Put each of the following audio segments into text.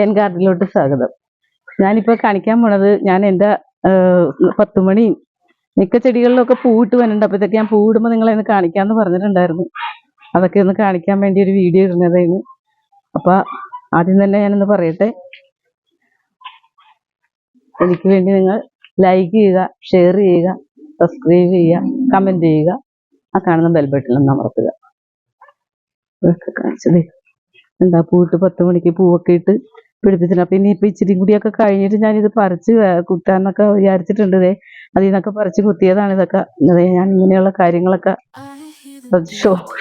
N ഗാർഡനിലോട്ട് സ്വാഗതം. ഞാനിപ്പോൾ കാണിക്കാൻ പോണത് ഞാൻ എൻ്റെ 10 മണി മിക്ക ചെടികളിലൊക്കെ പൂവിട്ട് വരുന്നുണ്ട്. അപ്പോഴത്തേക്ക് ഞാൻ പൂവിടുമ്പോൾ നിങ്ങളെ ഒന്ന് കാണിക്കാമെന്ന് പറഞ്ഞിട്ടുണ്ടായിരുന്നു. അതൊക്കെ ഒന്ന് കാണിക്കാൻ വേണ്ടി ഒരു വീഡിയോ ഇടുന്നതായിരുന്നു. അപ്പോൾ ആദ്യം തന്നെ ഞാനൊന്ന് പറയട്ടെ, എനിക്ക് വേണ്ടി നിങ്ങൾ ലൈക്ക് ചെയ്യുക, ഷെയർ ചെയ്യുക, സബ്സ്ക്രൈബ് ചെയ്യുക, കമൻറ്റ് ചെയ്യുക, ആ കാണുന്ന ബെൽ ബട്ടണിൽ അമർത്തുക. ഇതൊക്കെ കാണിച്ചത് എന്താ പൂവിട്ട് 10 മണിക്ക് പൂവൊക്കെ ഇട്ട് പിടിപ്പിച്ചിട്ടുണ്ട്. അപ്പം ഇനിയിപ്പോൾ ഇച്ചിരി കൂടിയൊക്കെ കഴിഞ്ഞിട്ട് ഞാനിത് പറിച്ച് കുത്താന്നൊക്കെ വിചാരിച്ചിട്ടുണ്ട്. അതിൽ നിന്നൊക്കെ പറിച്ച് കുത്തിയതാണ് ഇതൊക്കെ. ഞാൻ ഇങ്ങനെയുള്ള കാര്യങ്ങളൊക്കെ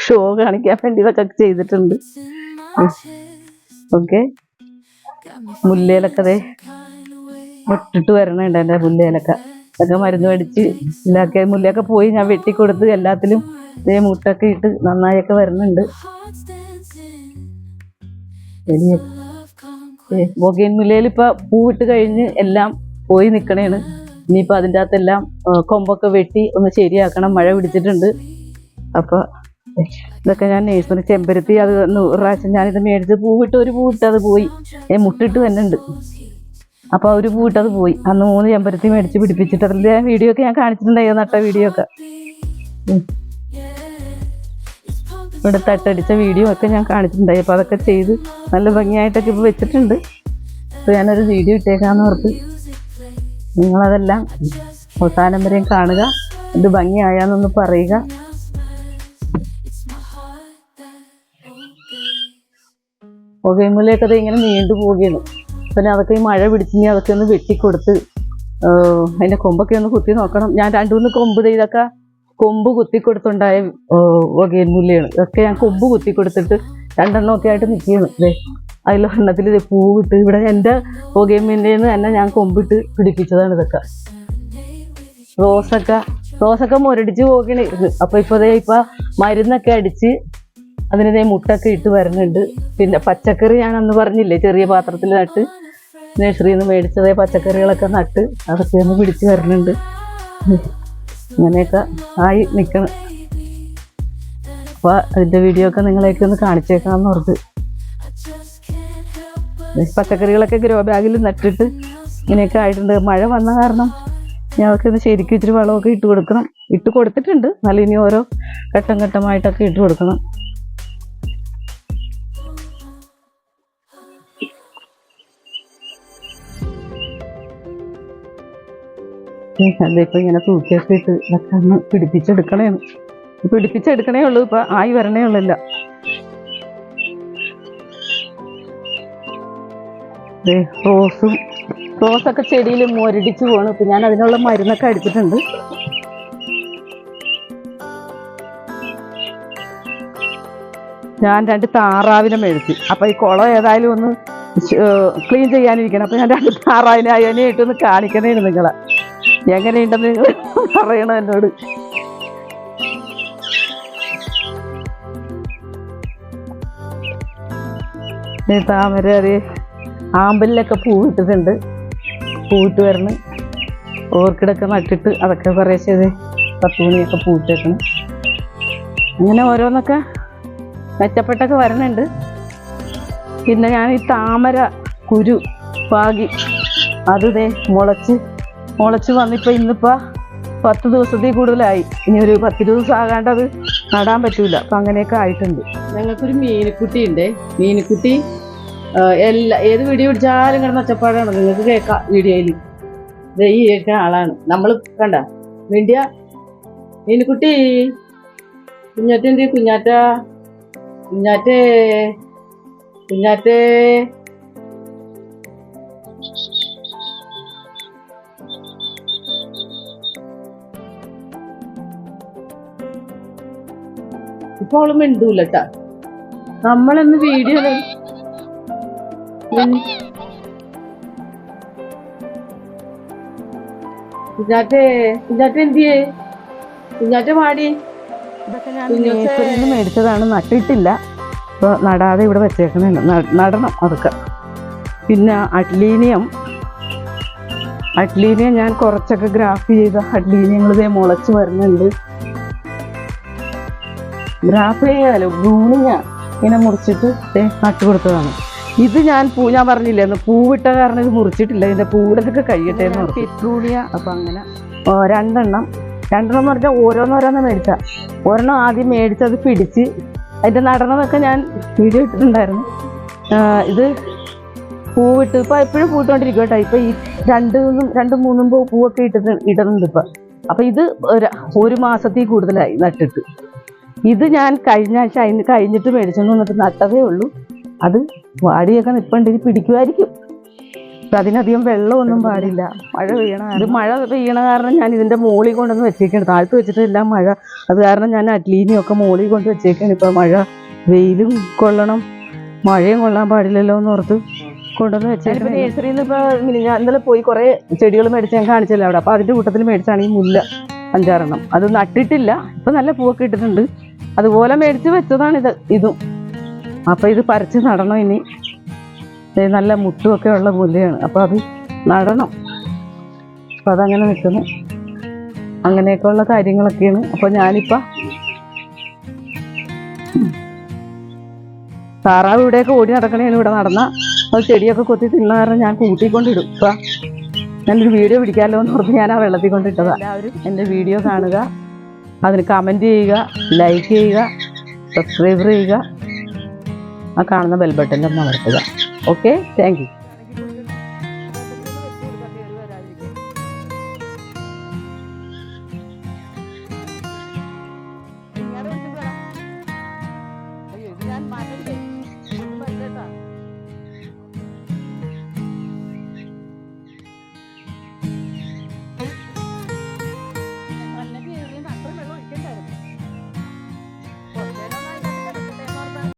ഷോ കാണിക്കാൻ വേണ്ടി ഇതൊക്കെ ചെയ്തിട്ടുണ്ട്. ഓക്കെ, മുല്ലയിലൊക്കെ മുട്ടിട്ട് വരണുണ്ട്. എൻ്റെ മുല്ലയിലൊക്കെ അതൊക്കെ മരുന്ന് മേടിച്ച് ഇല്ലാക്കെ മുല്ലയൊക്കെ പോയി ഞാൻ വെട്ടിക്കൊടുത്ത് എല്ലാത്തിലും മുട്ടൊക്കെ ഇട്ട് നന്നായൊക്കെ വരുന്നുണ്ട്. ബൊഗെയിൻ മുല്ലയിൽ ഇപ്പൊ പൂവിട്ട് കഴിഞ്ഞ് എല്ലാം പോയി നിൽക്കണേണ്. ഇനിയിപ്പോൾ അതിൻ്റെ അകത്തെല്ലാം കൊമ്പൊക്കെ വെട്ടി ഒന്ന് ശരിയാക്കണം. മഴ പിടിച്ചിട്ടുണ്ട്. അപ്പോൾ ഇതൊക്കെ ഞാൻ നേഴ്സറി ചെമ്പരത്തി അത് 100 പ്രാവശ്യം ഞാനിത് മേടിച്ച് പൂവിട്ട് ഒരു പൂവിട്ട് അത് പോയി, മുട്ടിട്ട് തന്നെ ഉണ്ട്. അപ്പോൾ ഒരു പൂവിട്ട് അത് പോയി. അന്ന് 3 ചെമ്പരത്തി മേടിച്ച് പിടിപ്പിച്ചിട്ട് അതിൻ്റെ വീഡിയോ ഒക്കെ ഞാൻ കാണിച്ചിട്ടുണ്ടായി, നട്ട വീഡിയോ ഒക്കെ. ഇവിടെ തട്ടടിച്ച വീഡിയോ ഒക്കെ ഞാൻ കാണിച്ചിട്ടുണ്ടായി. അപ്പോൾ അതൊക്കെ ചെയ്ത് നല്ല ഭംഗിയായിട്ടൊക്കെ ഇപ്പോൾ വെച്ചിട്ടുണ്ട്. അപ്പോൾ ഞാനൊരു വീഡിയോ ഇട്ടേക്കാന്ന് ഓർത്ത് നിങ്ങളതെല്ലാം അവസാനം വരെയും കാണുക. ഇത് ഭംഗിയായാന്നൊന്ന് പറയുക. പുകയുമുലയൊക്കെ ഇങ്ങനെ നീണ്ടു പോവുകയാണ്. പിന്നെ അതൊക്കെ ഈ മഴ പിടിച്ചിനി അതൊക്കെ ഒന്ന് വെട്ടിക്കൊടുത്ത് അതിൻ്റെ കൊമ്പൊക്കെ ഒന്ന് കുത്തി നോക്കണം. ഞാൻ 2-3 കൊമ്പ് ഇതൊക്കെ കൊമ്പ് കുത്തിക്കൊടുത്തുണ്ടായ ബൊഗെയിൻ മുല്ലയാണ്. ഇതൊക്കെ ഞാൻ കൊമ്പ് കുത്തിക്കൊടുത്തിട്ട് 2 എണ്ണമൊക്കെ ആയിട്ട് നിൽക്കുകയാണ്. അതിലൊരെണ്ണത്തിൽ പൂവിട്ട് ഇവിടെ എൻ്റെ ബൊഗെയിൻ മുല്ലയിൽ തന്നെ ഞാൻ കൊമ്പിട്ട് പിടിപ്പിച്ചതാണ് ഇതൊക്കെ. റോസൊക്കെ മുരടിച്ച് പോകണായിരുന്നു. അപ്പോൾ ഇപ്പോൾ മരുന്നൊക്കെ അടിച്ച് അതിന് മുട്ടൊക്കെ ഇട്ട് വരുന്നുണ്ട്. പിന്നെ പച്ചക്കറി ഞാൻ അന്ന് പറഞ്ഞില്ലേ, ചെറിയ പാത്രത്തിൽ നട്ട് നഴ്സറിയിൽ നിന്ന് മേടിച്ചതേ പച്ചക്കറികളൊക്കെ നട്ട് അതൊക്കെ ഒന്ന് പിടിച്ച് വരുന്നുണ്ട്. അങ്ങനെയൊക്കെ ആയി നിൽക്കണം. അപ്പോൾ അതിൻ്റെ വീഡിയോ ഒക്കെ നിങ്ങളെയൊക്കെ ഒന്ന് കാണിച്ചേക്കാമെന്ന് ഓർത്ത് പച്ചക്കറികളൊക്കെ ഗ്രോ ബാഗിൽ നട്ടിട്ട് ഇങ്ങനെയൊക്കെ ആയിട്ടുണ്ട്. മഴ വന്ന കാരണം ഞാൻ അതൊക്കെ ഒന്ന് ശരിക്കും ഇച്ചിരി വളമൊക്കെ ഇട്ട് കൊടുക്കണം. ഇട്ട് കൊടുത്തിട്ടുണ്ട്, നല്ല ഇനി ഓരോ ഘട്ടം ഘട്ടമായിട്ടൊക്കെ ഇട്ട് കൊടുക്കണം. അതിപ്പോൾ ഇങ്ങനെ തൂക്കിയൊക്കെ ഇട്ട് ഇതൊക്കെ ഒന്ന് പിടിപ്പിച്ചെടുക്കണേ ഉള്ളൂ. ഇപ്പം ആയി വരണേ ഉള്ളല്ല. റോസൊക്കെ ചെടിയിൽ മുരടിച്ച് പോകണം. ഇപ്പം ഞാൻ അതിനുള്ള മരുന്നൊക്കെ അടിച്ചിട്ടുണ്ട്. ഞാൻ 2 താറാവിനെ മേടിച്ചു. അപ്പം ഈ കുളം ഏതായാലും ഒന്ന് ക്ലീൻ ചെയ്യാനിരിക്കണം. അപ്പം ഞാൻ 2 താറാവിനെ അതിനായിട്ടൊന്ന് കാണിക്കണേ നിങ്ങളെ. എങ്ങനെയുണ്ടെന്ന് നിങ്ങൾ പറയണം എന്നോട്. താമര ആമ്പലിലൊക്കെ പൂവിട്ടിട്ടുണ്ട്, പൂവിട്ട് വരണം. ഓർക്കിഡൊക്കെ നട്ടിട്ട് അതൊക്കെ കുറേശ്ശേ 10 മണിയൊക്കെ പൂവിട്ടേക്കണം. അങ്ങനെ ഓരോന്നൊക്കെ മെച്ചപ്പെട്ടൊക്കെ വരണുണ്ട്. പിന്നെ ഞാൻ ഈ താമര കുരു പാകി അത് മുളച്ച് വന്നിപ്പോൾ ഇന്നിപ്പോൾ 10 ദിവസത്തിൽ കൂടുതലായി. ഇനി ഒരു 10 ദിവസം ആകാണ്ട് അത് നടാൻ പറ്റൂല. അപ്പം അങ്ങനെയൊക്കെ ആയിട്ടുണ്ട്. ഞങ്ങൾക്കൊരു മീനുക്കുട്ടി ഉണ്ട്. മീനുക്കുട്ടി ഏത് വീഡിയോ പിടിച്ചാലും കിടന്ന ഒച്ചപ്പാടാണ്. നിങ്ങൾക്ക് കേൾക്കാം വീഡിയോയിൽ. ഈ കേൾക്കുന്ന ആളാണ്. നമ്മൾ കണ്ട വേണ്ടിയ മീനുക്കുട്ടി കുഞ്ഞാറ്റേ ഇപ്പൊ അവള് മിണ്ടൂലട്ടാ. നമ്മളൊന്ന് വീഡിയോ എന്തിയേ കുഞ്ഞാറ്റ പാടി. ഇതൊക്കെ ഞാൻ നേഴ്സറിയിൽ മേടിച്ചതാണ്, നട്ടിട്ടില്ല. ഇപ്പോൾ നടാതെ ഇവിടെ വെച്ചേക്കണേ. നടണം അതൊക്കെ. പിന്നെ അഡ്ലീനിയം ഞാൻ കുറച്ചൊക്കെ ഗ്രാഫ് ചെയ്ത അഡ്ലീനിയങ്ങൾ മുളച്ച് വരുന്നുണ്ട്. ഗ്രാഫ് ചെയ്യാലോ, ബ്രൂണിങ് ഇങ്ങനെ മുറിച്ചിട്ട് നട്ടു കൊടുത്തതാണ്. ഇത് ഞാൻ പറഞ്ഞില്ലേ പൂവിട്ട കാരണം ഇത് മുറിച്ചിട്ടില്ല. ഇതിന്റെ പൂവിടലൊക്കെ കഴിയട്ടെ എന്ന് പറഞ്ഞു പിട്രൂണിയ. അപ്പൊ അങ്ങനെ രണ്ടെണ്ണം എന്ന് പറഞ്ഞാൽ ഓരോന്നോരോന്ന് മേടിച്ച. ഒരെണ്ണം ആദ്യം മേടിച്ചത് പിടിച്ച് അതിന്റെ നടണമൊക്കെ ഞാൻ വീഡിയോ ഇട്ടിട്ടുണ്ടായിരുന്നു. ഇത് പൂവിട്ട് ഇപ്പൊ എപ്പോഴും പൂവിട്ടോണ്ടിരിക്കും കേട്ടോ. ഇപ്പൊ ഈ രണ്ടും മൂന്നും പൂവൊക്കെ ഇടുന്നുണ്ട് ഇപ്പൊ. അപ്പൊ ഇത് ഒരു മാസത്തിൽ കൂടുതലായി നട്ടിട്ട്. ഇത് ഞാൻ കഴിഞ്ഞ ആഴ്ച അതിന് കഴിഞ്ഞിട്ട് മേടിച്ചോണ്ട് വന്നിട്ട് നട്ടതേ ഉള്ളൂ. അത് വാടിയൊക്കെ നിൽപ്പുണ്ട്. ഇത് പിടിക്കുമായിരിക്കും. അതിനധികം വെള്ളമൊന്നും പാടില്ല. മഴ പെയ്യണം. അത് മഴ പെയ്യണ കാരണം ഞാൻ ഇതിന്റെ മോളിൽ കൊണ്ടുവന്ന് വെച്ചേക്കാണ്. താഴ്ത്ത് വെച്ചിട്ടില്ല മഴ. അത് കാരണം ഞാൻ അറ്റ്ലീനിയൊക്കെ മോളിൽ കൊണ്ട് വെച്ചേക്കാണ്. ഇപ്പൊ മഴ വെയിലും കൊള്ളണം മഴയും കൊള്ളാൻ പാടില്ലല്ലോ എന്ന് ഓർത്ത് കൊണ്ടുവന്ന് വെച്ചേക്കാം. നേഴ്സറിയിൽ നിന്ന് ഇപ്പൊ ഞാൻ ഇന്നലെ പോയി കുറെ ചെടികൾ മേടിച്ച് ഞാൻ കാണിച്ചല്ലോ അവിടെ. അപ്പൊ അതിന്റെ കൂട്ടത്തിൽ മേടിച്ചാണ് ഈ മുല്ല 5-6 എണ്ണം. അത് നട്ടിട്ടില്ല. ഇപ്പൊ നല്ല പൂവൊക്കെ ഇട്ടിട്ടുണ്ട്. അതുപോലെ മേടിച്ച് വെച്ചതാണ് ഇതും. അപ്പൊ ഇത് പറിച്ച് നടണം. ഇനി നല്ല മുട്ടുമൊക്കെ ഉള്ള മുല്ലയാണ്. അപ്പൊ അത് നടണം. അപ്പൊ അതങ്ങനെ നിൽക്കുന്നു. അങ്ങനെയൊക്കെ ഉള്ള കാര്യങ്ങളൊക്കെയാണ്. അപ്പൊ ഞാനിപ്പ താറാവ് ഇവിടെയൊക്കെ ഓടി നടക്കണേന് ഇവിടെ നടന്ന അത് ചെടിയൊക്കെ കൊത്തി തിന്ന കാരണം ഞാൻ കൂട്ടിക്കൊണ്ടിടും. ഇപ്പൊ ഞാനൊരു വീഡിയോ പിടിക്കാമല്ലോ എന്ന് ഓർത്ത് ഞാൻ ആ വെള്ളത്തിൽ കൊണ്ടിട്ടതാ. എല്ലാവരും എൻ്റെ വീഡിയോ കാണുക, അതിന് കമൻറ്റ് ചെയ്യുക, ലൈക്ക് ചെയ്യുക, സബ്സ്ക്രൈബ് ചെയ്യുക, ആ കാണുന്ന ബെൽ ബട്ടണിൽ ഒന്ന് അമർത്തുക. Okay, thank you.